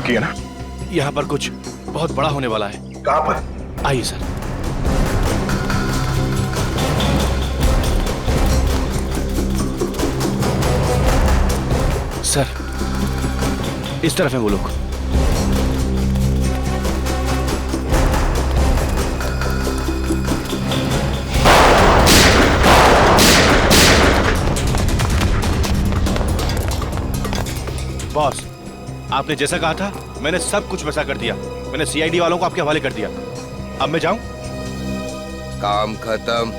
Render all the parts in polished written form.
बाकी है ना? यहाँ पर कुछ बहुत बड़ा होने वाला है। कहाँ पर? आइए सर। सर, इस तरफ है वो लोग। बॉस, आपने जैसा कहा था मैंने सब कुछ वैसा कर दिया। मैंने सीआईडी वालों को आपके हवाले कर दिया। अब मैं जाऊं? काम खत्म,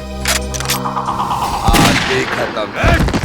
आज भी खत्म।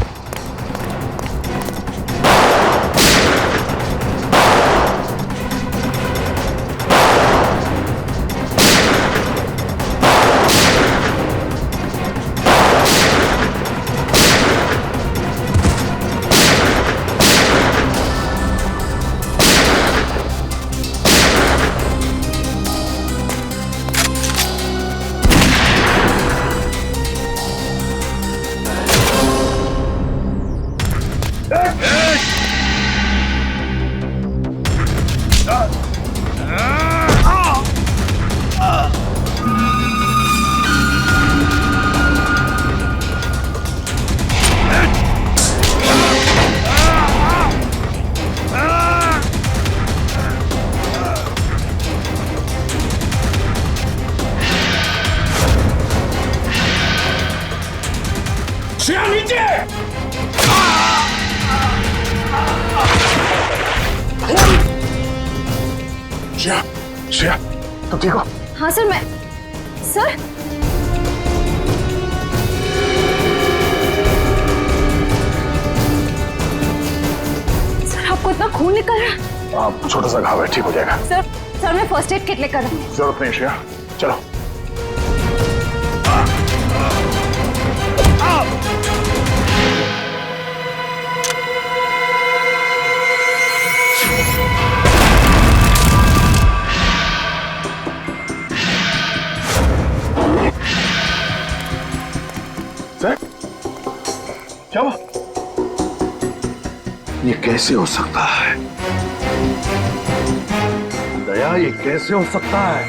श्रेया, तुम ठीक हो? हाँ सर, मैं सर सर आपको इतना खून निकल रहा है? आप छोटा सा घाव है, ठीक हो जाएगा। सर मैं फर्स्ट एड किट लेकर आऊं। जरूरत नहीं श्रेया, चलो। क्या हुआ? ये कैसे हो सकता है? दया, ये कैसे हो सकता है?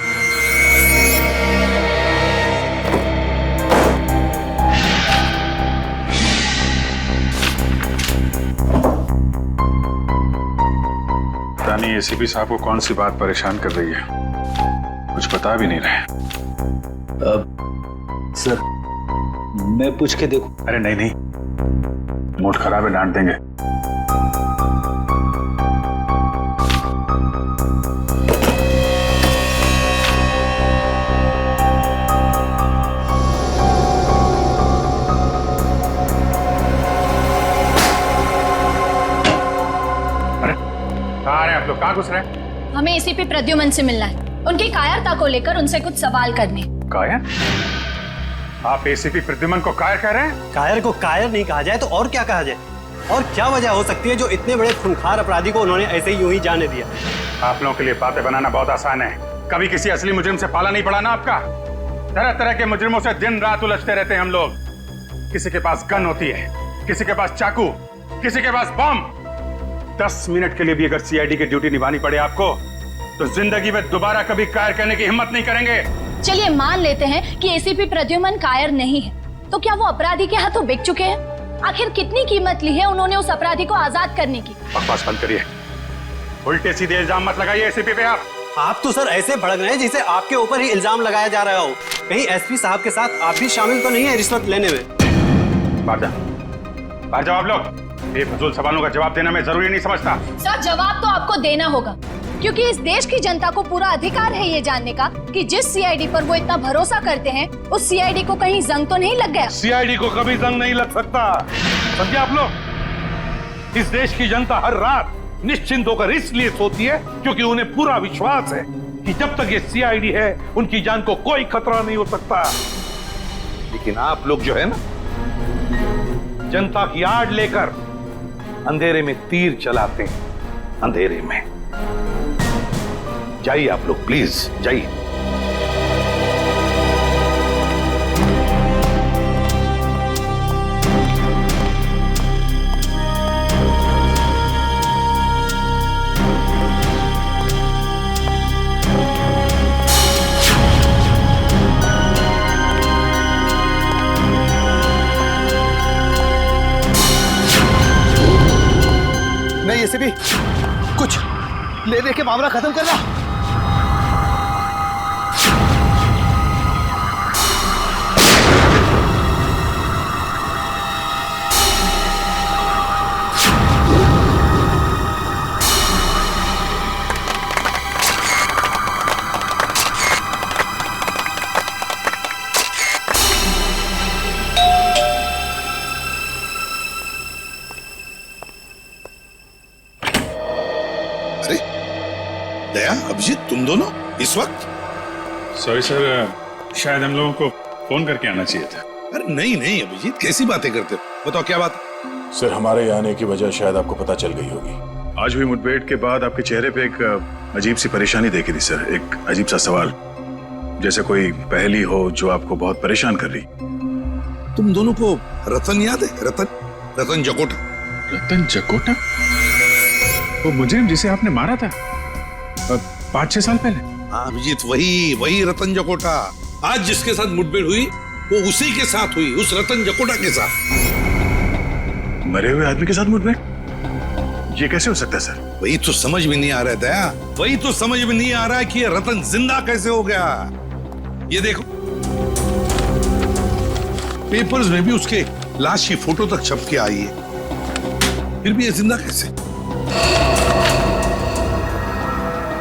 रानी, एसीपी साहब को कौन सी बात परेशान कर रही है? कुछ बता भी नहीं रहे। सर, मैं पूछ के देखूं? अरे नहीं नहीं, मूड खराब है, डांट देंगे। अरे कहाँ आ रहे हैं आप लोग? कहाँ घुस रहे हैं? हमें एसीपी प्रद्युमन से मिलना है। उनकी कायरता को लेकर उनसे कुछ सवाल करने। कायर? आप एसीपी प्रद्युमन को कायर कह रहे हैं? कायर को कायर नहीं कहा जाए तो और क्या कहा जाए? और क्या वजह हो सकती है जो इतने बड़े खूंखार अपराधी को उन्होंने ऐसे ही यूं ही जाने दिया? आप लोगों के लिए बातें बनाना बहुत आसान है। कभी किसी असली मुजरिम से पाला नहीं पड़ा ना आपका। तरह तरह के मुजरिमों से दिन रात उलझते रहते हैं हम लोग। किसी के पास गन होती है, किसी के पास चाकू, किसी के पास बम। 10 मिनट के लिए भी अगर सीआईडी की ड्यूटी निभानी पड़े आपको, तो जिंदगी में दोबारा कभी कायर करने की हिम्मत नहीं करेंगे। चलिए मान लेते हैं कि एसीपी प्रद्युमन कायर नहीं है, तो क्या वो अपराधी के हाथों बिक चुके हैं? आखिर कितनी कीमत ली है उन्होंने उस अपराधी को आजाद करने की? बकवास बंद करिए, उल्टे सीधे इल्जाम मत लगाइए एसीपी पे। आप तो सर ऐसे भड़क रहे हैं जैसे आपके ऊपर ही इल्जाम लगाया जा रहा हो। कहीं एसपी साहब के साथ आप भी शामिल तो नहीं है रिश्वत लेने में? बाहर जाओ आप लोग। बेफजूल सवालों का जवाब देना मैं जरूरी नहीं समझता। सर, जवाब तो आपको देना होगा, क्योंकि इस देश की जनता को पूरा अधिकार है ये जानने का कि जिस सीआईडी पर वो इतना भरोसा करते हैं, उस सीआईडी को कहीं जंग तो नहीं लग गया। सीआईडी को कभी जंग नहीं लग सकता, समझे आप लोग। इस देश की जनता हर रात निश्चिंत होकर इसलिए सोती है क्योंकि उन्हें पूरा विश्वास है कि जब तक ये सीआईडी है उनकी जान को कोई खतरा नहीं हो सकता। लेकिन आप लोग जो है ना, जनता की आड़ लेकर अंधेरे में तीर चलाते हैं। अंधेरे में जाइए आप लोग, प्लीज जाइए। एसीपी, कुछ ले दे के मामला खत्म करना। दया, अभिजीत, तुम दोनों इस वक्त? सॉरी सर, शायद हम लोगों को फोन करके आना चाहिए था। अरे नहीं नहीं अभिजीत, कैसी बातें करते हो? बताओ क्या बात? सर, हमारे यहाँ आने की वजह शायद आपको पता चल गई होगी। आज हुई मुठभेड़ के बाद आपके चेहरे पे एक अजीब सी परेशानी देखी थी सर, एक अजीब सा सवाल, जैसे कोई पहेली हो जो आपको बहुत परेशान कर रही। तुम दोनों को रतन याद है? रतन जकोटा। रतन जकोटा? वो मुजरिम जिसे आपने मारा था 5-6 साल पहले? हाँ अभिजीत, वही रतन जकोटा। आज जिसके साथ मुठभेड़ हुई वो उसी के साथ हुई, उस रतन जकोटा के साथ। मरे हुए आदमी के साथ मुठभेड़? ये कैसे हो सकता है सर? वही तो समझ में नहीं आ रहा है दया, वही तो समझ में नहीं आ रहा है कि ये रतन जिंदा कैसे हो गया। ये देखो, पेपर्स में भी उसके लाश की फोटो तक छप के आई है, फिर भी ये जिंदा कैसे?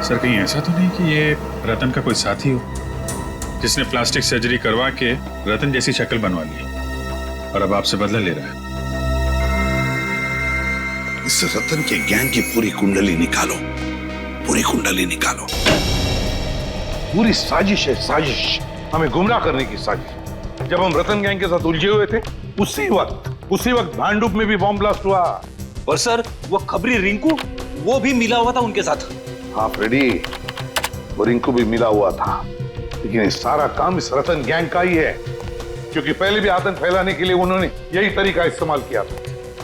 सर, कहीं ऐसा तो नहीं कि ये रतन का कोई साथी हो जिसने प्लास्टिक सर्जरी करवा के रतन जैसी शक्ल बनवा ली और अब आपसे बदला ले रहा है? इस रतन के गैंग की पूरी कुंडली निकालो, पूरी कुंडली निकालो। पूरी साजिश है, साजिश, हमें गुमराह करने की साजिश। जब हम रतन गैंग के साथ उलझे हुए थे उसी वक्त भांडुप में भी बॉम्ब ब्लास्ट हुआ। और सर, वो खबरी रिंकू, वो भी मिला हुआ था उनके साथ। हाँ फ्रेडी, वो रिंकू भी मिला हुआ था, लेकिन ये सारा काम इस रतन गैंग का ही है, क्योंकि पहले भी आतंक फैलाने के लिए उन्होंने यही तरीका इस्तेमाल किया था।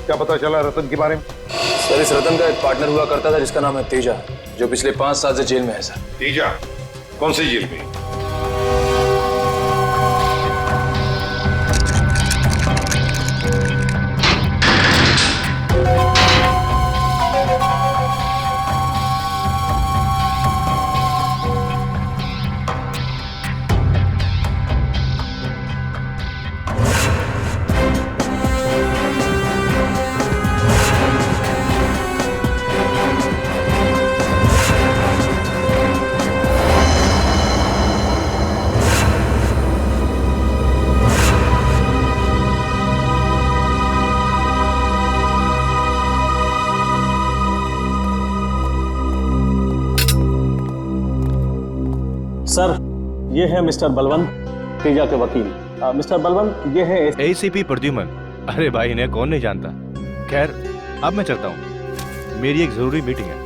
क्या पता चला रतन के बारे में? सर, इस रतन का एक पार्टनर हुआ करता था जिसका नाम है तेजा, जो पिछले 5 साल से जेल में है सर। तेजा? कौन सी जेल में? सर, ये है मिस्टर बलवंत, तेजा के वकील। मिस्टर बलवंत, ये है एसीपी प्रद्युमन। अरे भाई, इन्हें कौन नहीं जानता। खैर, अब मैं चलता हूँ, मेरी एक जरूरी मीटिंग है।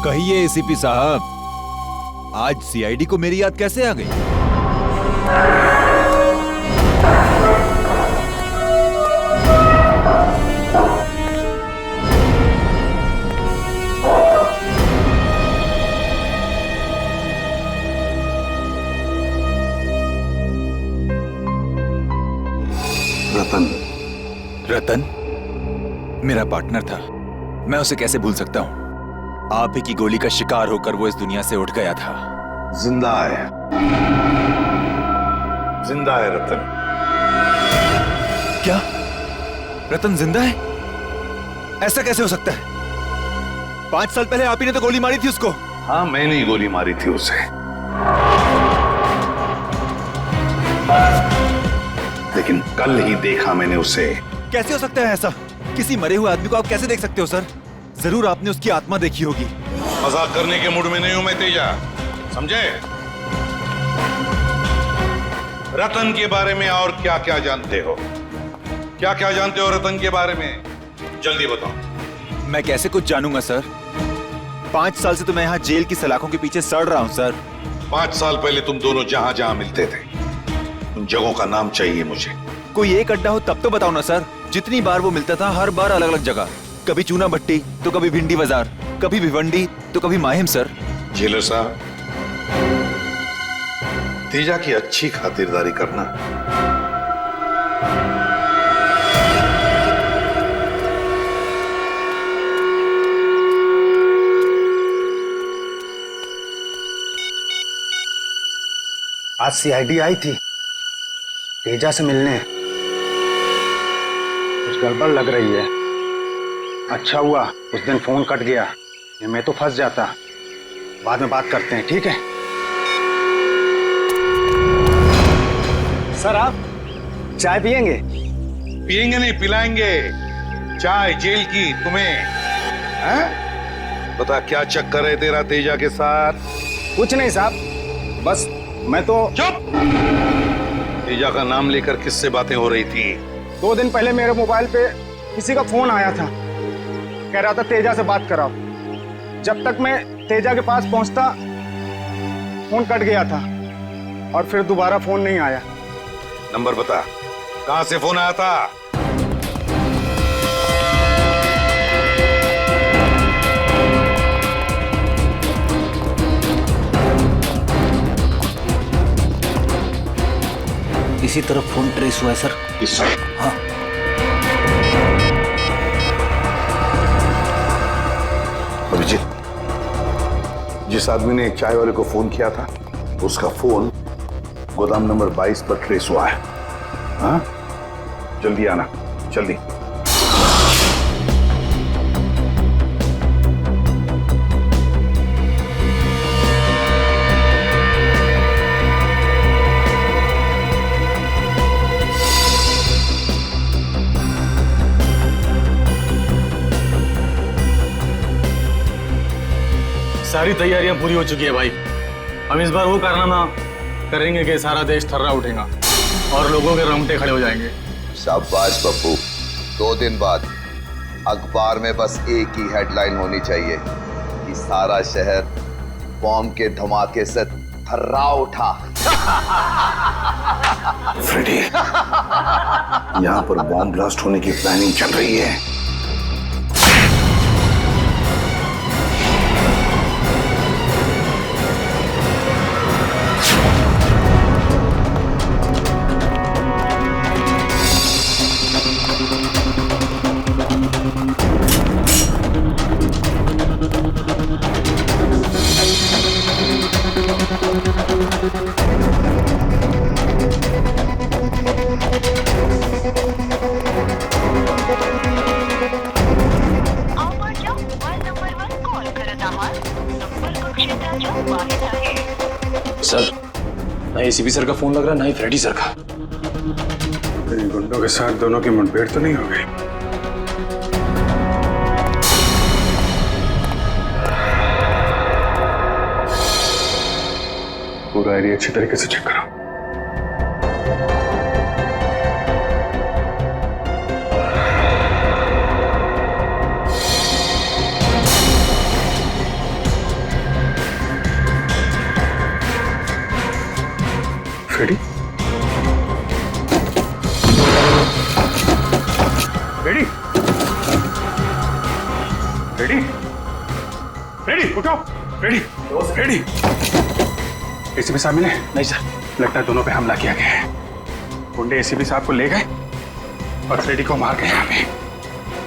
कहिए एसीपी साहब, आज सीआईडी को मेरी याद कैसे आ गई? रतन मेरा पार्टनर था, मैं उसे कैसे भूल सकता हूं? आप ही की गोली का शिकार होकर वो इस दुनिया से उठ गया था। जिंदा है, जिंदा है रतन। क्या रतन जिंदा है? ऐसा कैसे हो सकता है? 5 साल पहले आप ही ने तो गोली मारी थी उसको। हाँ, मैंने ही गोली मारी थी उसे, लेकिन कल ही देखा मैंने उसे। कैसे हो सकता है ऐसा? किसी मरे हुए आदमी को आप कैसे देख सकते हो सर? जरूर आपने उसकी आत्मा देखी होगी। मजाक करने के मूड में नहीं हूं मैं तेजा, समझे? रतन के बारे में और क्या क्या जानते हो? क्या क्या जानते हो रतन के बारे में? जल्दी बताओ। मैं कैसे कुछ जानूंगा सर? 5 साल से तो मैं यहाँ जेल की सलाखों के पीछे सड़ रहा हूँ सर। 5 साल पहले तुम दोनों जहां जहां मिलते थे, उन जगहों का नाम चाहिए मुझे। कोई एक अड्डा हो तब तो बताओ ना सर। जितनी बार वो मिलता था, हर बार अलग अलग जगह। कभी चूना भट्टी तो कभी भिंडी बाजार, कभी भिवंडी तो कभी माहिम सर। जेलर साहब, तेजा की अच्छी खातिरदारी करना। आज सीआईडी आई थी तेजा से मिलने। कुछ गड़बड़ लग रही है। अच्छा हुआ उस दिन फोन कट गया, ये मैं तो फंस जाता। बाद में बात करते हैं, ठीक है? सर आप चाय पियेंगे? पियेंगे नहीं, पिलाएंगे। चाय जेल की तुम्हें हैं? बता क्या चक्कर है तेरा तेजा के साथ? कुछ नहीं साहब, बस मैं तो। चुप! तेजा का नाम लेकर किससे बातें हो रही थी? 2 दिन पहले मेरे मोबाइल पे किसी का फोन आया था, कह रहा था तेजा से बात कराओ। जब तक मैं तेजा के पास पहुंचता फोन कट गया था और फिर दोबारा फोन नहीं आया। नंबर बता, कहां से फोन आया था? इसी तरफ फोन ट्रेस हुआ है सर। हाँ। अभिजीत, जिस आदमी ने चाय वाले को फोन किया था उसका फोन गोदाम नंबर 22 पर ट्रेस हुआ है। हाँ, जल्दी आना, जल्दी। सारी तैयारियां पूरी हो चुकी है भाई। हम इस बार वो कारनामा करेंगे कि सारा देश थर्रा उठेगा और लोगों के रोंगटे खड़े हो जाएंगे। शाबाश पप्पू। 2 दिन बाद अखबार में बस एक ही हेडलाइन होनी चाहिए कि सारा शहर बॉम्ब के धमाके से थर्रा उठा। फ्रेडी, यहाँ पर बॉम्ब ब्लास्ट होने की प्लानिंग चल रही है। सर, ना एसीपी सर का फोन लग रहा है, ना ही फ्रेडी सर का। इन गुंडों के साथ दोनों की मुठभेड़ तो नहीं हो गई? पूरा एरिया अच्छी तरीके से चेक करो। फ्रेडी? फ्रेडी? फ्रेडी? फ्रेडी उठो! फ्रेडी! फ्रेडी! एसीपी साहब मिले? नहीं सर। लगता है दोनों पे हमला किया गया है। गुंडे एसीपी साहब को ले गए और फ्रेडी को मार गए। यहाँ पे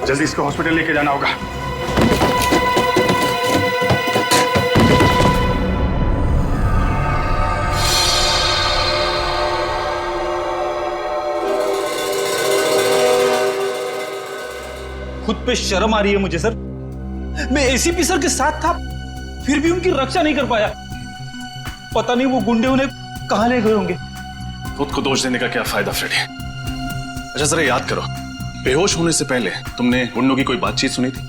जल्दी इसको हॉस्पिटल लेके जाना होगा। खुद पे शर्म आ रही है मुझे सर। मैं एसीपी सर के साथ था, फिर भी उनकी रक्षा नहीं कर पाया। पता नहीं वो गुंडे उन्हें कहां ले गए होंगे। खुद को दोष देने का क्या फायदा फ्रेडी? अच्छा जरा याद करो, बेहोश होने से पहले तुमने गुंडों की कोई बातचीत सुनी थी?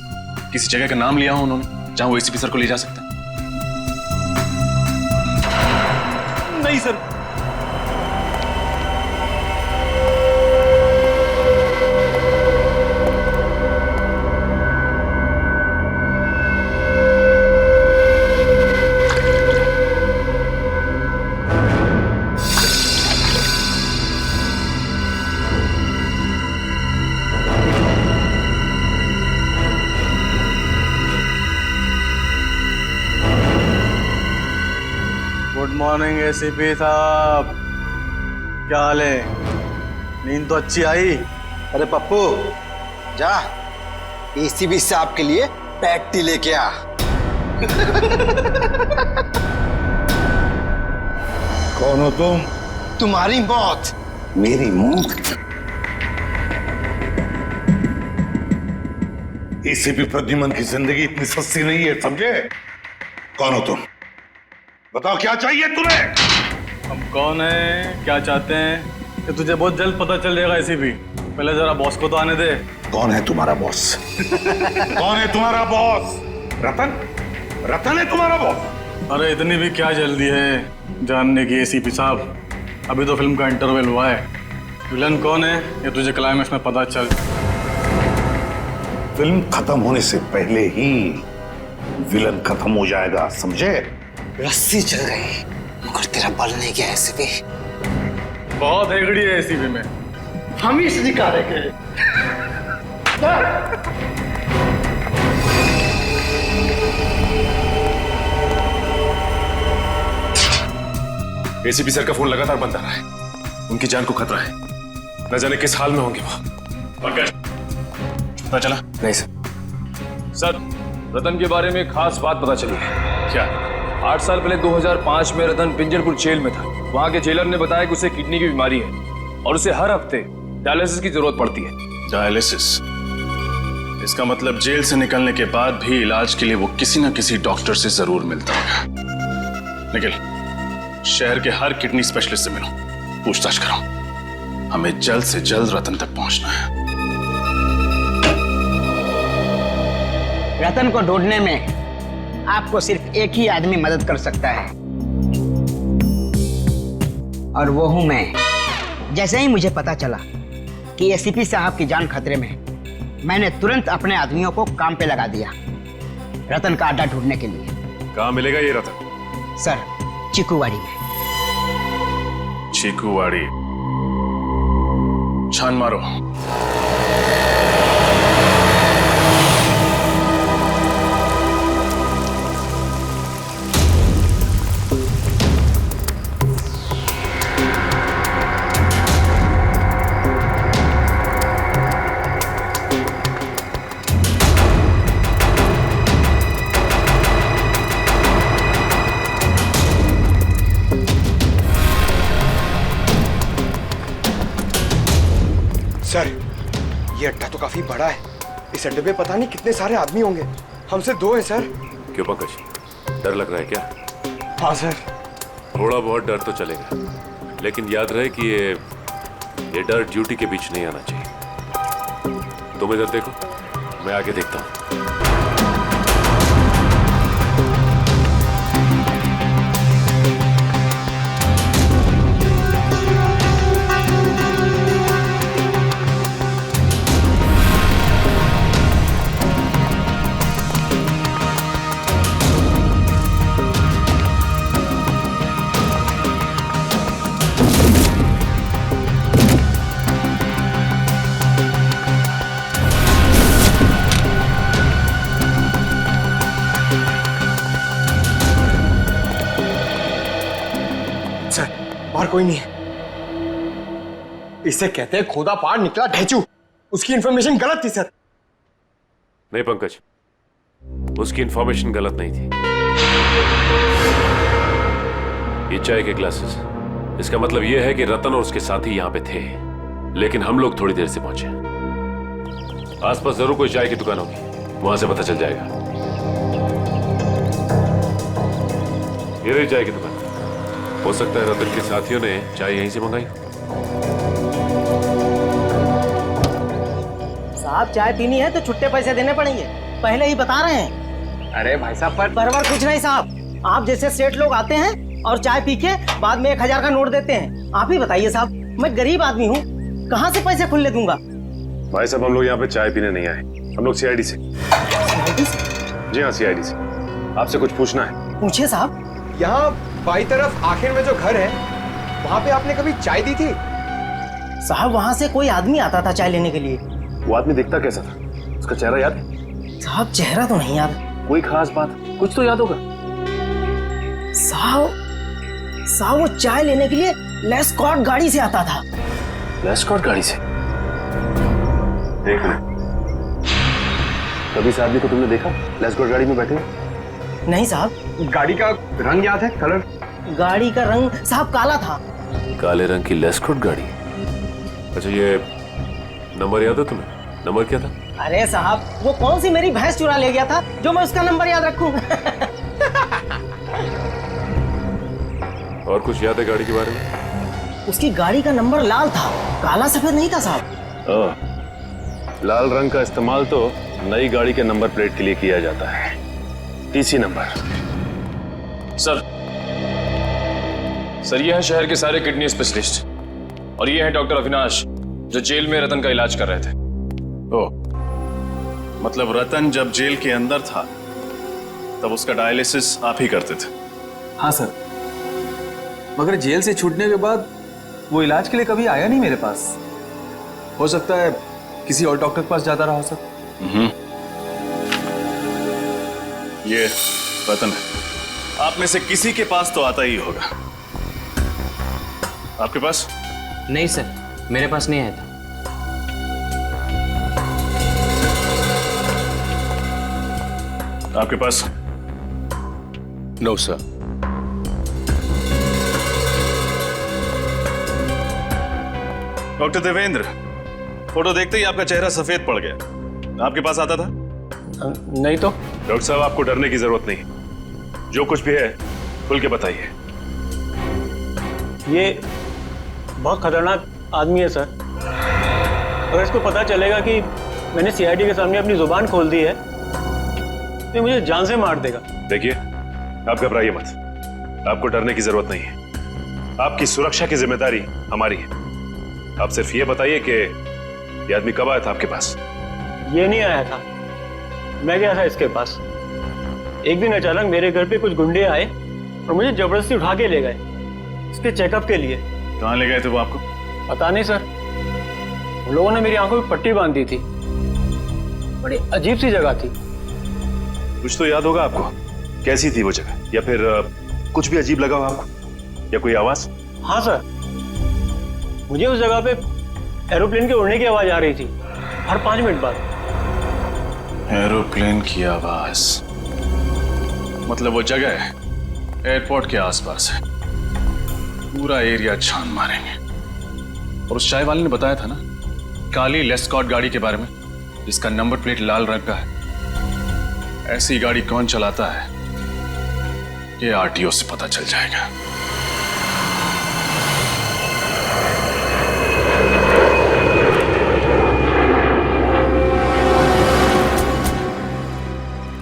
किसी जगह का नाम लिया हो उन्होंने जहां वो एसीपी सर को ले जा सकते हैं? नहीं सर। गुड मॉर्निंग एसीपी साहब, क्या हाल है? नींद तो अच्छी आई? अरे पप्पू जा एसीपी साहब के लिए पैटी लेके आ। कौन हो तुम? तुम्हारी मौत। मेरी मौत? एसीपी प्रद्युमन की जिंदगी इतनी सस्ती नहीं है, समझे? कौन हो तुम? बताओ क्या चाहिए तुम्हें? हम कौन है, क्या चाहते हैं, ये तुझे बहुत जल्द पता चल जाएगा एसीपी। पहले जरा बॉस को तो आने दे। कौन है तुम्हारा बॉस? कौन है तुम्हारा बॉस? रतन? रतन है तुम्हारा बॉस? अरे इतनी भी क्या जल्दी है जानने की एसीपी साहब, अभी तो फिल्म का इंटरवल हुआ है। विलन कौन है ये तुझे क्लाइमेक्स में पता चल। फिल्म खत्म होने से पहले ही विलन खत्म हो जाएगा, समझे? रस्सी चल गई मगर तेरा बल नहीं गया एसीपी। बहुत हेगड़ी है एसीपी में। हम ही निकालेंगे। एसीपी सर का फोन लगातार बंद आ रहा है। उनकी जान को खतरा है, न जाने किस हाल में होंगे वो। पंकज, पता चला? नहीं सर। सर, रतन के बारे में खास बात पता चली है। क्या? 8 साल पहले 2005 में रतन पिंजरपुर जेल में था। वहां के जेलर ने बताया कि उसे किडनी की बीमारी है और उसे हर हफ्ते डायलिसिस की जरूरत पड़ती है। डायलिसिस? इसका मतलब जेल से निकलने के बाद भी इलाज के लिए वो किसी न किसी डॉक्टर से जरूर मिलता होगा। निखिल, शहर के हर किडनी स्पेशलिस्ट से मिलो, पूछताछ करो। हमें जल्द से जल्द रतन तक पहुंचना है। रतन को ढूंढने में आपको सिर्फ एक ही आदमी मदद कर सकता है और वो हूं मैं। जैसे ही मुझे पता चला कि एसीपी साहब की जान खतरे में है, मैंने तुरंत अपने आदमियों को काम पे लगा दिया रतन का अड्डा ढूंढने के लिए। कहाँ मिलेगा ये रतन? सर, चिकूवाड़ी में। चिकूवाड़ी? छान मारो। सर, ये अड्डा तो काफी बड़ा है। इस अड्डे पे पता नहीं कितने सारे आदमी होंगे। हमसे 2 हैं सर। क्यों पंकज, डर लग रहा है क्या? हाँ सर। थोड़ा बहुत डर तो चलेगा, लेकिन याद रहे कि ये डर ड्यूटी के बीच नहीं आना चाहिए। तुम इधर देखो, मैं आगे देखता हूँ। और कोई नहीं है। इसे कहते हैं खोदा पार निकला ढेचू। उसकी इंफॉर्मेशन गलत थी सर। नहीं पंकज, उसकी इंफॉर्मेशन गलत नहीं थी। ये चाय के ग्लासेस, इसका मतलब यह है कि रतन और उसके साथी यहां पे थे, लेकिन हम लोग थोड़ी देर से पहुंचे। आसपास जरूर कोई चाय की दुकान होगी, वहां से पता चल जाएगा। ये रही चाय की दुकान। हो सकता है रतन के साथियों ने चाय यहीं से मंगाई। साहब, चाय पीनी है तो छुट्टे पैसे देने पड़ेंगे, पहले ही बता रहे हैं। अरे भाई साहब, पर कुछ नहीं साहब। आप जैसे सेठ लोग आते हैं और चाय पी के बाद में 1000 का नोट देते हैं। आप ही बताइए साहब, मैं गरीब आदमी हूँ, कहाँ से पैसे खुले दूंगा? भाई साहब, हम लोग यहाँ पे चाय पीने नहीं आए, हम लोग सीआईडी से। जी हाँ, सीआईडी से। आपसे कुछ पूछना है। पूछिए साहब। यहाँ बाई तरफ आखिर में जो घर है, वहाँ पे आपने कभी चाय दी थी? साहब, वहाँ से कोई आदमी आता था चाय लेने के लिए। वो आदमी दिखता कैसा था? उसका चेहरा याद है? साहब, चेहरा तो नहीं याद। कोई खास बात, कुछ तो याद होगा। साहब, साहब वो चाय लेने के लिए लेस्कॉट गाड़ी से आता था। लेस्कॉट गाड़ी से? देख ले, कभी इस आदमी को तुमने देखा लेस्कॉट गाड़ी में बैठे? नहीं साहब। गाड़ी का रंग याद है? कलर? गाड़ी का रंग साहब काला था। काले रंग की लेस्कॉट गाड़ी? अच्छा, ये नंबर याद है तुम्हें? नंबर क्या था? अरे साहब, वो कौन सी मेरी भैंस चुरा ले गया था जो मैं उसका नंबर याद रखूं? और कुछ याद है गाड़ी के बारे में? उसकी गाड़ी का नंबर लाल था, काला सफेद नहीं था साहब। लाल रंग का इस्तेमाल तो नई गाड़ी के नंबर प्लेट के लिए किया जाता है, टीसी नंबर। सर ये है शहर के सारे किडनी स्पेशलिस्ट और ये है डॉक्टर अविनाश जो जेल में रतन का इलाज कर रहे थे। ओ, मतलब रतन जब जेल के अंदर था तब उसका डायलिसिस आप ही करते थे? हाँ सर, मगर जेल से छूटने के बाद वो इलाज के लिए कभी आया नहीं मेरे पास। हो सकता है किसी और डॉक्टर के पास जाता रहा सर। ये रतन है, आप में से किसी के पास तो आता ही होगा। आपके पास? नहीं सर, मेरे पास नहीं आया था। आपके पास? No sir. Doctor Devendra, photo देखते ही आपका चेहरा सफेद पड़ गया। आपके पास आता था? नहीं तो। डॉक्टर साहब, आपको डरने की जरूरत नहीं, जो कुछ भी है खुल के बताइए। ये बहुत खतरनाक आदमी है सर। अगर इसको पता चलेगा कि मैंने सीआईडी के सामने अपनी जुबान खोल दी है तो मुझे जान से मार देगा। देखिए, आप घबराइए मत, आपको डरने की जरूरत नहीं है। आपकी सुरक्षा की जिम्मेदारी हमारी है। आप सिर्फ ये बताइए कि ये आदमी कब आया था आपके पास? ये नहीं आया था, मैं गया था इसके पास। एक दिन अचानक मेरे घर पे कुछ गुंडे आए और मुझे जबरदस्ती उठा के ले गए इसके चेकअप के लिए। कहाँ ले गए थे वो आपको? पता नहीं सर, उन लोगों ने मेरी आंखों में पट्टी बांध दी थी। बड़ी अजीब सी जगह थी। कुछ तो याद होगा आपको, कैसी थी वो जगह? या फिर कुछ भी अजीब लगा हो आपको, या कोई आवाज? हाँ सर, मुझे उस जगह पे एरोप्लेन के उड़ने की आवाज आ रही थी हर 5 मिनट बाद। एरोप्लेन की आवाज? मतलब वो जगह एयरपोर्ट के आसपास है। पूरा एरिया छान मारेंगे। और उस चाय वाले ने बताया था ना, काली लेस्कॉट गाड़ी के बारे में, जिसका नंबर प्लेट लाल रंग का है। ऐसी गाड़ी कौन चलाता है ये आरटीओ से पता चल जाएगा।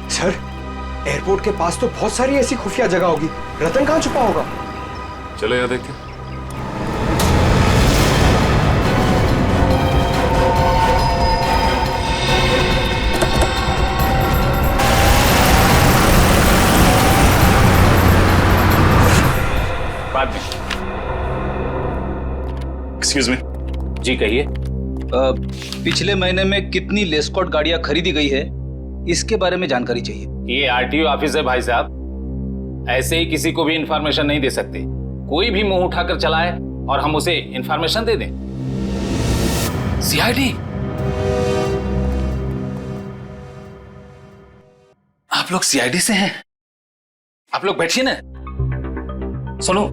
सर, एयरपोर्ट के पास तो बहुत सारी ऐसी खुफिया जगह होगी। रतन कहाँ छुपा होगा? चलो यहाँ देखते हैं। Excuse me. जी कहिए। पिछले महीने में कितनी लेस्कॉट गाड़ियां खरीदी गई है, इसके बारे में जानकारी चाहिए। ये आरटीओ ऑफिस है भाई साहब, ऐसे ही किसी को भी इंफॉर्मेशन नहीं दे सकते। कोई भी मुंह उठाकर चलाए और हम उसे इंफॉर्मेशन दे दें। सीआईडी? आप लोग सीआईडी से हैं? आप लोग बैठिए ना। सुनो,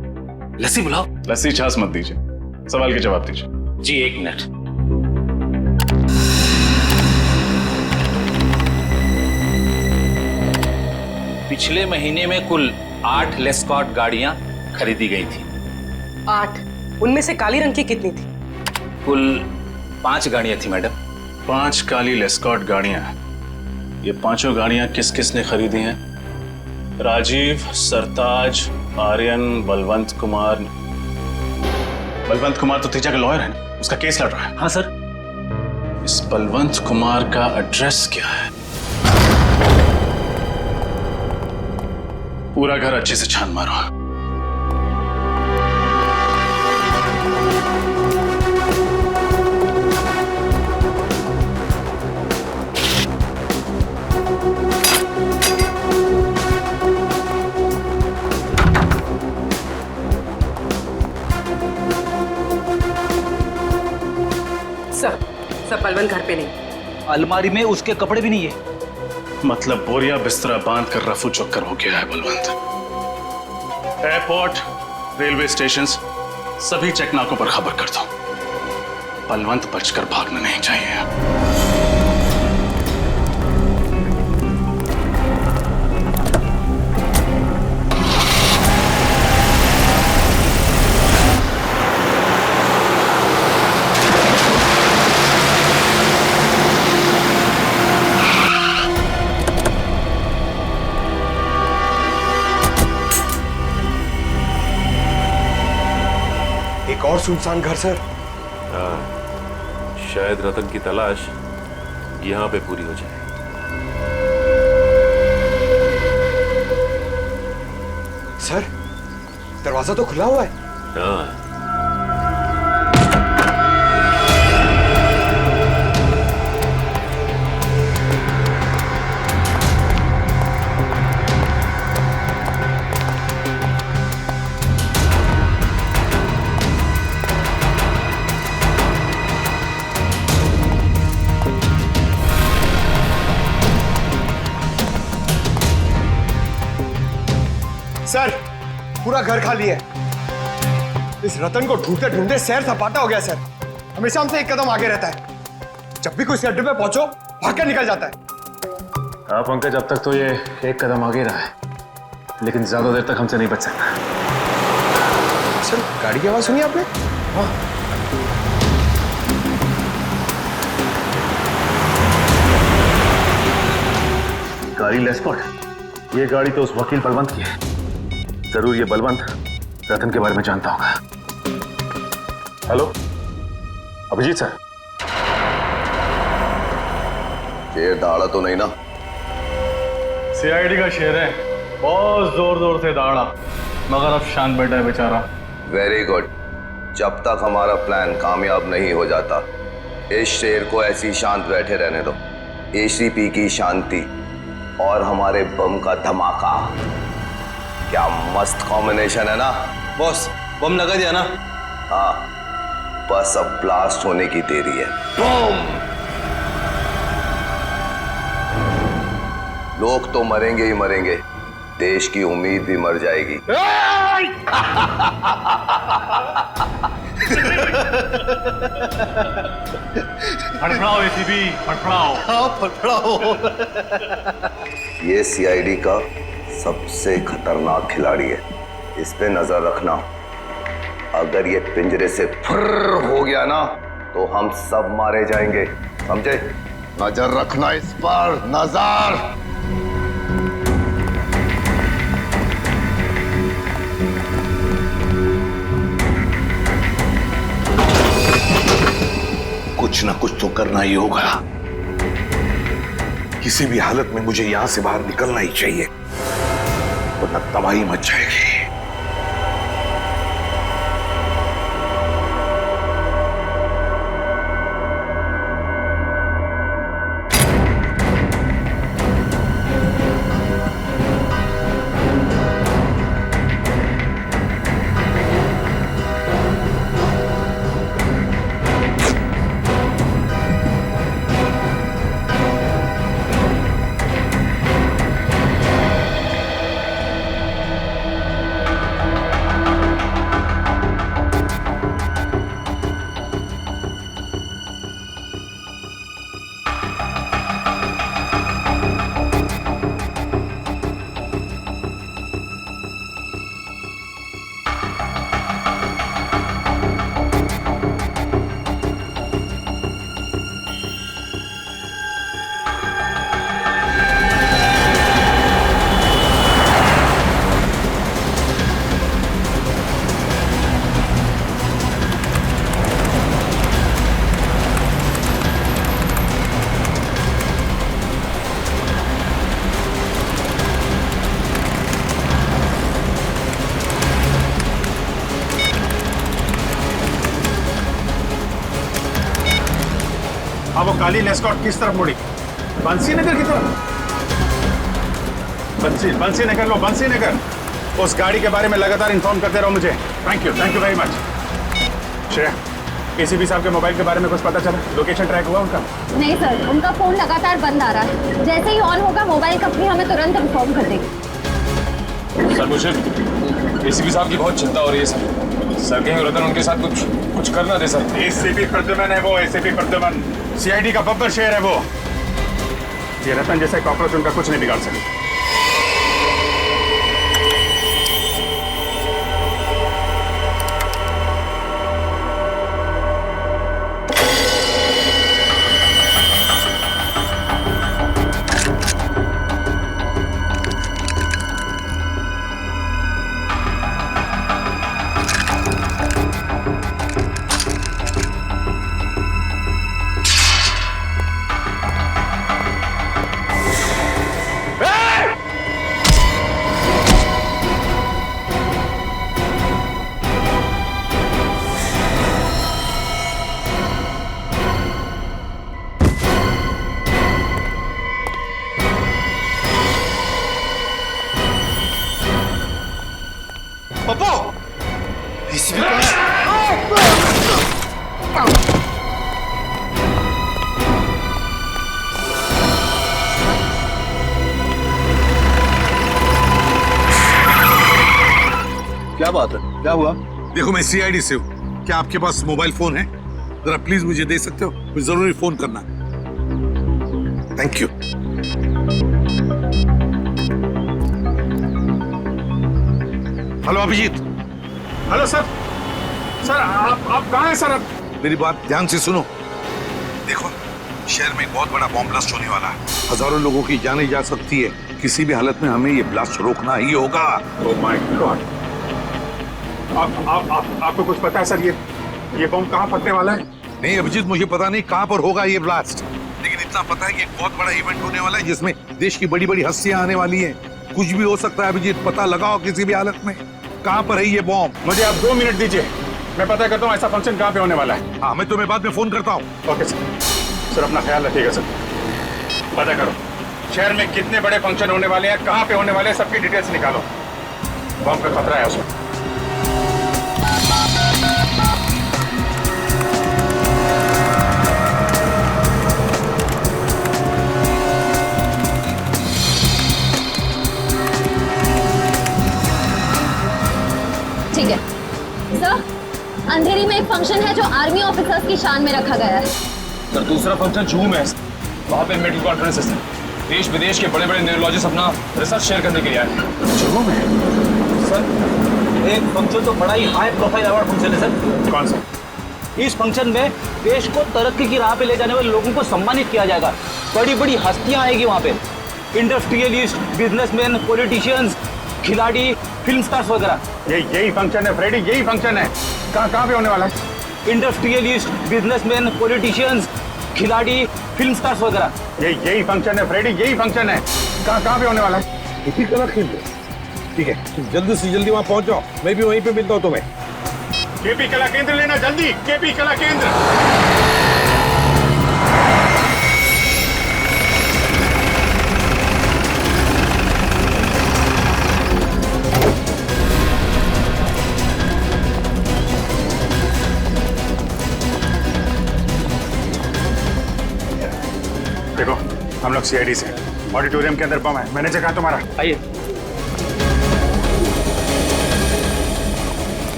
लस्सी बुलाओ। लस्सी छाछ मत दीजिए, सवाल के जवाब दीजिए। जी 1 मिनट। पिछले महीने में कुल 8 लेस्कॉट गाड़ियां खरीदी गई थी। 8? उनमें से काली रंग की कितनी थी? कुल 5 गाड़ियां थी मैडम। 5 काली लेस्कॉट गाड़ियां। ये पांचों गाड़ियां किस किस ने खरीदी हैं? राजीव, सरताज, आर्यन, बलवंत कुमार। बलवंत कुमार तो तेजा का लॉयर है ना, उसका केस लड़ रहा है। हाँ सर। इस बलवंत कुमार का एड्रेस क्या है? पूरा घर अच्छे से छान मारो। बलवंत घर पे नहीं। अलमारी में उसके कपड़े भी नहीं है। मतलब बोरिया बिस्तरा बांध कर रफू चक्कर हो गया है बलवंत। एयरपोर्ट, रेलवे स्टेशन, सभी चेकनाकों पर खबर कर दो। बलवंत बचकर भागना नहीं चाहिए। एक और सुनसान घर सर। हाँ, शायद रतन की तलाश यहाँ पे पूरी हो जाए। सर, दरवाजा तो खुला हुआ है। हाँ। सर, पूरा घर खाली है। इस रतन को ढूंढते ढूंढते सैर सपाटा हो गया सर। हमेशा हमसे एक कदम आगे रहता है। जब भी कोई अड्डे पे पहुंचो भागकर निकल जाता है। हाँ पंकज, अब तक तो ये एक कदम आगे रहा है, लेकिन ज्यादा देर तक हमसे नहीं बच सकता। सर, गाड़ी की आवाज सुनी आपने? हाँ। गाड़ी लेस्पॉट, ये गाड़ी तो उस वकील बलवंत की है। जरूर ये बलवंत रतन के बारे में जानता होगा। Hello Abhijit sir. शेर दहाड़ा तो नहीं ना? सीआईडी का शेर है, बहुत जोर जोर से दहाड़ा, मगर अब शांत बैठा है बेचारा। Very good. जब तक हमारा प्लान कामयाब नहीं हो जाता, इस शेर को ऐसी शांत बैठे रहने दो। एसीपी की शांति और हमारे बम का धमाका, क्या मस्त कॉम्बिनेशन है ना? बॉस, बम लगा दिया ना? हाँ, बस अब ब्लास्ट होने की देरी है। बम! लोग तो मरेंगे ही मरेंगे, देश की उम्मीद भी मर जाएगी। फड़फड़ाओ एसीपी, फड़फड़ाओ। हाँ, फड़फड़ाओ। ये सीआईडी का सबसे खतरनाक खिलाड़ी है, इस पे नजर रखना। अगर ये पिंजरे से फुर्र हो गया ना, तो हम सब मारे जाएंगे, समझे? नजर रखना इस पर, नजर। कुछ ना कुछ तो करना ही होगा। किसी भी हालत में मुझे यहां से बाहर निकलना ही चाहिए, वरना तबाही मच जाएगी। अब वो काली लेस्कॉट किस तरफ मुड़ी? बंसी नगर की तरफ। बंसी नगर लो, बंसी नगर। उस गाड़ी के बारे में लगातार इन्फॉर्म करते रहो मुझे। Thank you very much. Shreya, ACP साहब के मोबाइल के बारे में कुछ पता चला? लोकेशन ट्रैक हुआ उनका? नहीं सर, उनका फोन लगातार बंद आ रहा है। जैसे ही ऑन होगा मोबाइल कंपनी हमें तुरंत इन्फॉर्म कर देगी। सर मुझे एसीपी साहब की बहुत चिंता हो रही है सर कहीं रतन उनके साथ कुछ कर ना दे सर। एसीपी प्रद्युमन है वो, एसीपी प्रद्युमन, सीआईडी का बब्बर शेर है वो। ये रतन जैसे कॉकरोच उनका कुछ नहीं बिगाड़ सकते। क्या बात है? क्या हुआ? देखो मैं सीआईडी से हूँ। क्या आपके पास मोबाइल फोन है? जरा प्लीज मुझे दे सकते हो? मुझे जरूरी फोन करना। Thank you. Hello Abhijit. Hello sir. Sir आप कहाँ हैं सर? मेरी बात ध्यान से सुनो। देखो शहर में एक बहुत बड़ा बॉम्ब ब्लास्ट होने वाला है। हजारों लोगों की जाने जा सकती है। किसी भी हालत में हमें ये ब्लास्ट रोकना ही होगा। Oh my God. आपको कुछ पता है सर ये बॉम्ब कहाँ फटने वाला है? नहीं अभिजीत, मुझे पता नहीं कहाँ पर होगा ये ब्लास्ट, लेकिन इतना पता है कि एक बहुत बड़ा इवेंट होने वाला है जिसमें देश की बड़ी बड़ी हस्तियां आने वाली हैं। कुछ भी हो सकता है अभिजीत, पता लगाओ किसी भी हालत में कहाँ पर है ये बॉम्ब। मुझे आप 2 मिनट दीजिए, मैं पता करता हूँ ऐसा फंक्शन कहाँ पे होने वाला है। हाँ मैं तुम्हें बाद में फोन करता हूँ। ओके सर, अपना ख्याल रखिएगा सर। पता करो शहर में कितने बड़े फंक्शन होने वाले हैं, कहाँ पे होने वाले हैं, सबकी डिटेल्स निकालो। बॉम्ब का खतरा है उसमें। ठीक है सर, अंधेरी में एक फंक्शन है जो आर्मी ऑफिसर्स की शान में रखा गया है। सर दूसरा फंक्शन जूम है, वहाँ पे मेडिकल कॉन्फ्रेंस है। देश विदेश के बड़े बड़े न्यूरोलॉजिस्ट अपना रिसर्च शेयर करने के लिए आए। जूम है सर? एक फंक्शन तो बड़ा ही हाई प्रोफाइल अवार्ड फंक्शन है सर। कौन सा? इस फंक्शन में देश को तरक्की की राह पे ले जाने वाले लोगों को सम्मानित किया जाएगा। बड़ी बड़ी हस्तियां आएगी वहाँ पे, इंडस्ट्रियलिस्ट, बिजनेसमैन, पॉलिटिशियंस, खिलाड़ी, फिल्म स्टार्स वगैरह। यही फंक्शन है फ्रेडी, यही फंक्शन है। कहाँ पे होने वाला है? इंडस्ट्रियलिस्ट, बिजनेसमैन, पॉलिटिशियंस, खिलाड़ी, फिल्म स्टार्स वगैरह। यही फंक्शन है फ्रेडी, यही फंक्शन है। कहाँ पे होने वाला है? इसी कला केंद्र। ठीक है तुम जल्दी से जल्दी वहाँ पहुँच जाओ, मैं भी वहीं पे मिलता हूँ तुम्हें। केपी कला केंद्र लेना जल्दी, केपी कला केंद्र। देखो हम लोग सीआईडी से, ऑडिटोरियम के अंदर बम है। मैनेजर कहाँ तुम्हारा? आइए।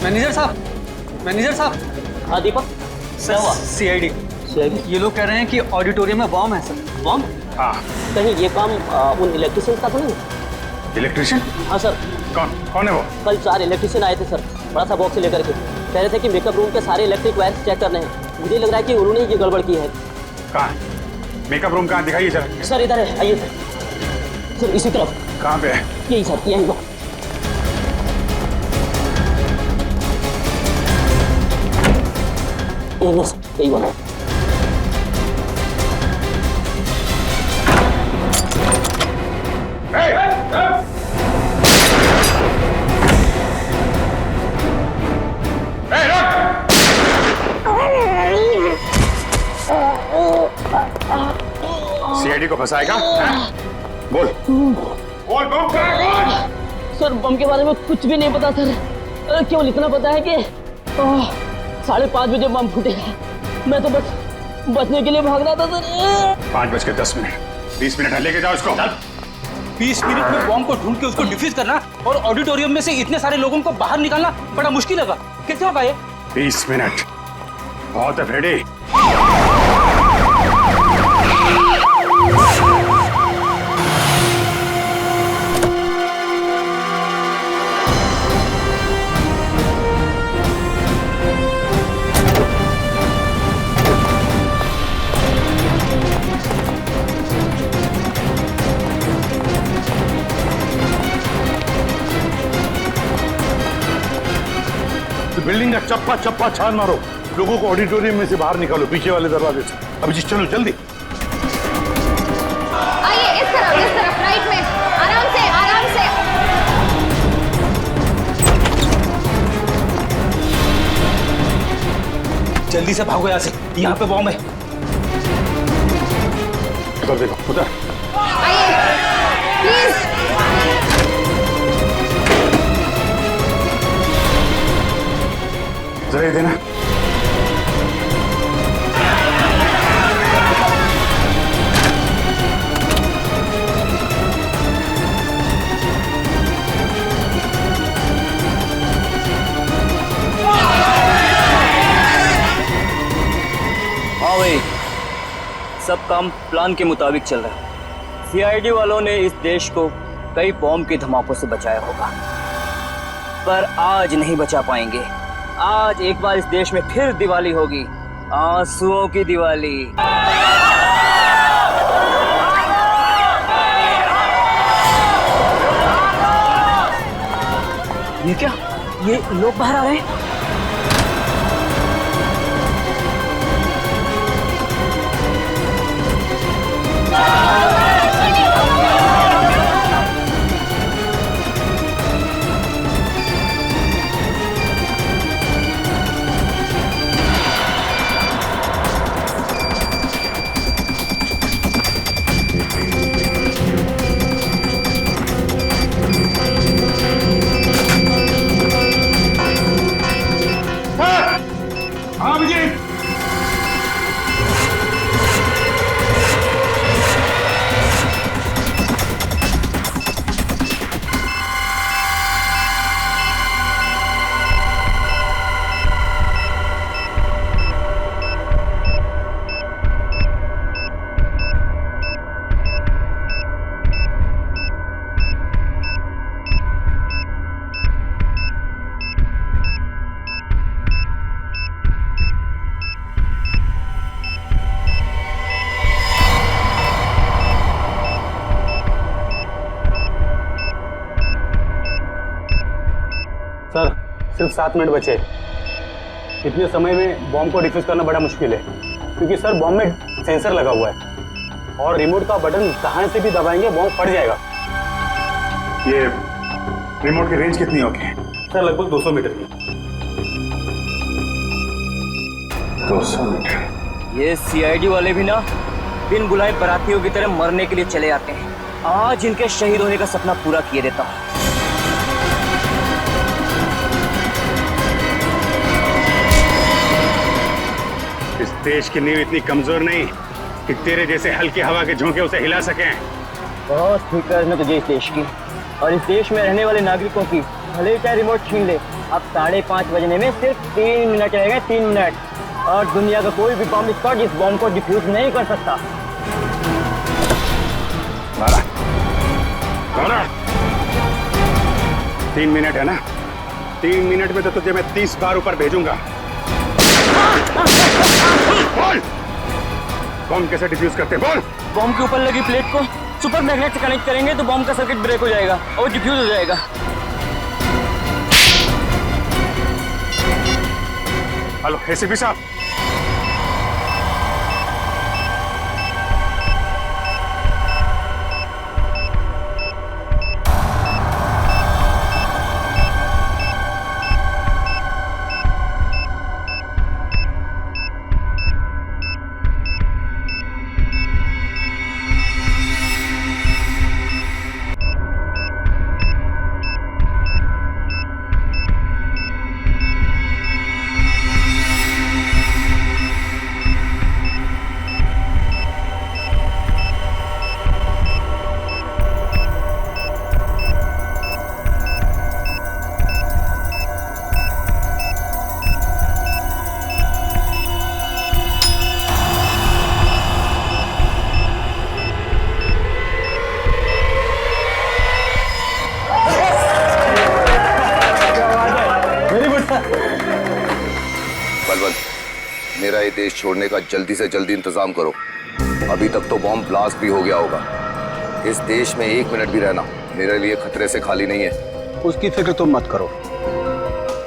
मैनेजर साहब। हाँ दीपक, क्या हुआ? सीआईडी ये लोग कह रहे हैं कि ऑडिटोरियम में बॉम्ब है सर। बॉम्ब? हाँ। कहीं ये काम उन इलेक्ट्रिशियन का तो नहीं? इलेक्ट्रिशियन? हाँ सर। कौन है वो? कल 4 इलेक्ट्रिशियन आए थे सर, बड़ा सा बॉक्स लेकर के। कह रहे थे कि मेकअप रूम के सारे इलेक्ट्रिक वायर्स चेक करने हैं। मुझे लग रहा है कि उन्होंने ये गड़बड़ की है। कहाँ? मेकअप रूम कहाँ? दिखाइए जरा। सर इधर है, आइए सर, इसी तरफ। कहाँ पे है? यही सर, यही वो। यही वाला। सीआईडी को फंसाएगा? बोल बोल बम कहाँ है? बोल। सर बम के बारे में कुछ भी नहीं पता सर, केवल इतना पता है कि 5:30 बजे बम फूटेगा। मैं तो बस बचने के लिए भाग रहा था सर। 5:10 20 मिनट है, लेके जाओ इसको। 20 मिनट में बॉम्ब को ढूंढ के उसको डिफ्यूज करना और ऑडिटोरियम में से इतने सारे लोगों को बाहर निकालना बड़ा मुश्किल लगा। कैसे होगा ये? 20 मिनट बहुत है फ्रेडी। बिल्डिंग का चप्पा चप्पा छान मारो, लोगों को ऑडिटोरियम में से बाहर निकालो, पीछे वाले दरवाजे से। अभिजीत चलो जल्दी। आइए इस तरफ राइट में, आराम से आराम से। जल्दी से भागो यहाँ से, यहाँ पे बॉम्ब है। उधर देखो, उधर। आइए प्लीज। जरा ये देना। हाँ भाई, सब काम प्लान के मुताबिक चल रहा है। सीआईडी वालों ने इस देश को कई बॉम्ब के धमाकों से बचाया होगा, पर आज नहीं बचा पाएंगे। आज एक बार इस देश में फिर दिवाली होगी, आंसुओं की दिवाली। ये क्या? ये लोग बाहर आ रहे हैं। हाँ अभिजीत। सर सिर्फ 7 मिनट बचे। इतने समय में बॉम्ब को डिफ्यूज करना बड़ा मुश्किल है, क्योंकि सर बॉम्ब में सेंसर लगा हुआ है और रिमोट का बटन कहाँ से भी दबाएंगे बॉम्ब फट जाएगा। ये रिमोट की रेंज कितनी होगी? सर लगभग 200 मीटर की। 200 मीटर। ये सीआईडी वाले भी ना बिन बुलाए बरातियों की तरह मरने के लिए चले आते हैं। आज इनके शहीद होने का सपना पूरा किए देता हूँ। इस देश की नींव इतनी कमजोर नहीं कि तेरे जैसे हल्की हवा के झोंके उसे हिला सकें। बहुत फिक्र है तुझे इस देश की और इस देश में रहने वाले नागरिकों की। भले चाहे रिमोट छीन ले, अब 5:30 बजने में सिर्फ 3 मिनट रह गए, 3 मिनट, और दुनिया का कोई भी बॉम्ब स्क्वाड इस बॉम्ब को डिफ्यूज नहीं कर सकता। मारा। 3 मिनट है ना? 3 मिनट में तो तुझे मैं 30 बार ऊपर भेजूंगा। बोल, बॉम्ब कैसे डिफ्यूज करते? बोल। बॉम्ब के ऊपर लगी प्लेट को सुपर मैग्नेट से कनेक्ट करेंगे तो बॉम्ब का सर्किट ब्रेक हो जाएगा और डिफ्यूज हो जाएगा। हेलो एसीपी साहब। मेरा ये देश छोड़ने का जल्दी से जल्दी इंतजाम करो। अभी तक तो बॉम्ब ब्लास्ट भी हो गया होगा। इस देश में 1 मिनट भी रहना मेरे लिए खतरे से खाली नहीं है। उसकी फिक्र तुम मत करो।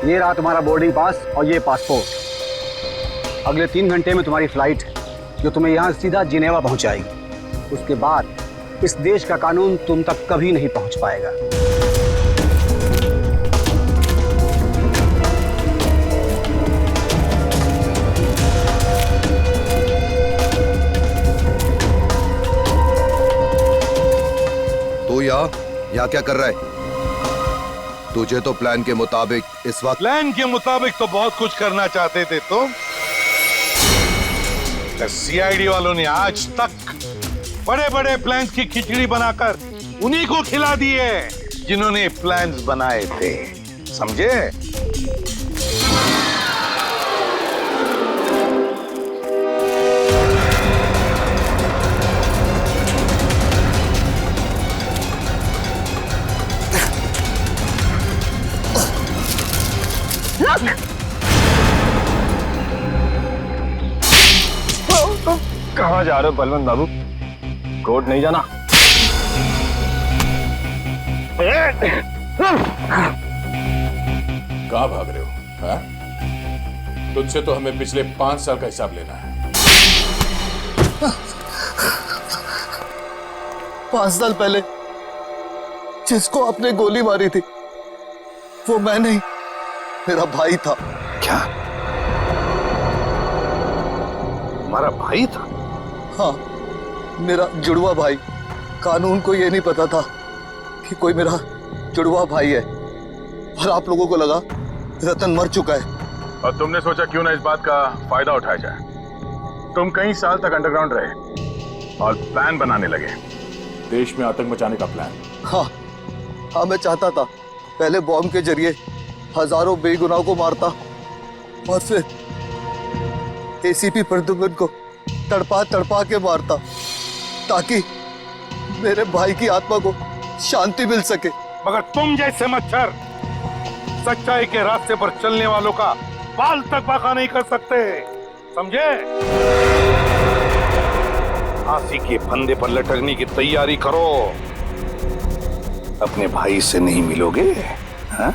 ये रहा तुम्हारा बोर्डिंग पास और ये पासपोर्ट। अगले 3 घंटे में तुम्हारी फ्लाइट है जो तुम्हें यहाँ सीधा जिनेवा पहुंचाएगी। उसके बाद इस देश का कानून तुम तक कभी नहीं पहुंच पाएगा। तो यहाँ क्या कर रहा है? तुझे तो प्लान के मुताबिक इस वक्त प्लान के मुताबिक तो बहुत कुछ करना चाहते थे तुम। सीआईडी वालों ने आज तक बड़े बड़े प्लान्स की खिचड़ी बनाकर उन्हीं को खिला दी है जिन्होंने प्लान्स बनाए थे, समझे? कहाँ जा रहे हो बलवंत बाबू? कोर्ट नहीं जाना? कहाँ भाग रहे हो? हाँ? तुझसे तो हमें पिछले 5 साल का हिसाब लेना है। 5 साल पहले जिसको आपने गोली मारी थी वो मैं नहीं, मेरा भाई था। क्या? तुम्हारा भाई था? हाँ, मेरा जुड़वा भाई। कानून को ये नहीं पता था कि कोई मेरा जुड़वा भाई है, और आप लोगों को लगा रतन मर चुका है। और तुमने सोचा क्यों ना इस बात का फायदा उठाया जाए। तुम कई साल तक अंडरग्राउंड रहे और प्लान बनाने लगे। देश में आतंक मचाने का प्लान? हाँ, मैं चाहता था पहले बॉम्ब के जरिए हजारों बेगुनाहों को मारता और फिर एसीपी प्रद्युम्न को तड़पा तड़पा के मारता ताकि मेरे भाई की आत्मा को शांति मिल सके। मगर तुम जैसे मच्छर सच्चाई के रास्ते पर चलने वालों का बाल तक बाका नहीं कर सकते, समझे? फांसी के फंदे पर लटकने की तैयारी करो। अपने भाई से नहीं मिलोगे, हाँ?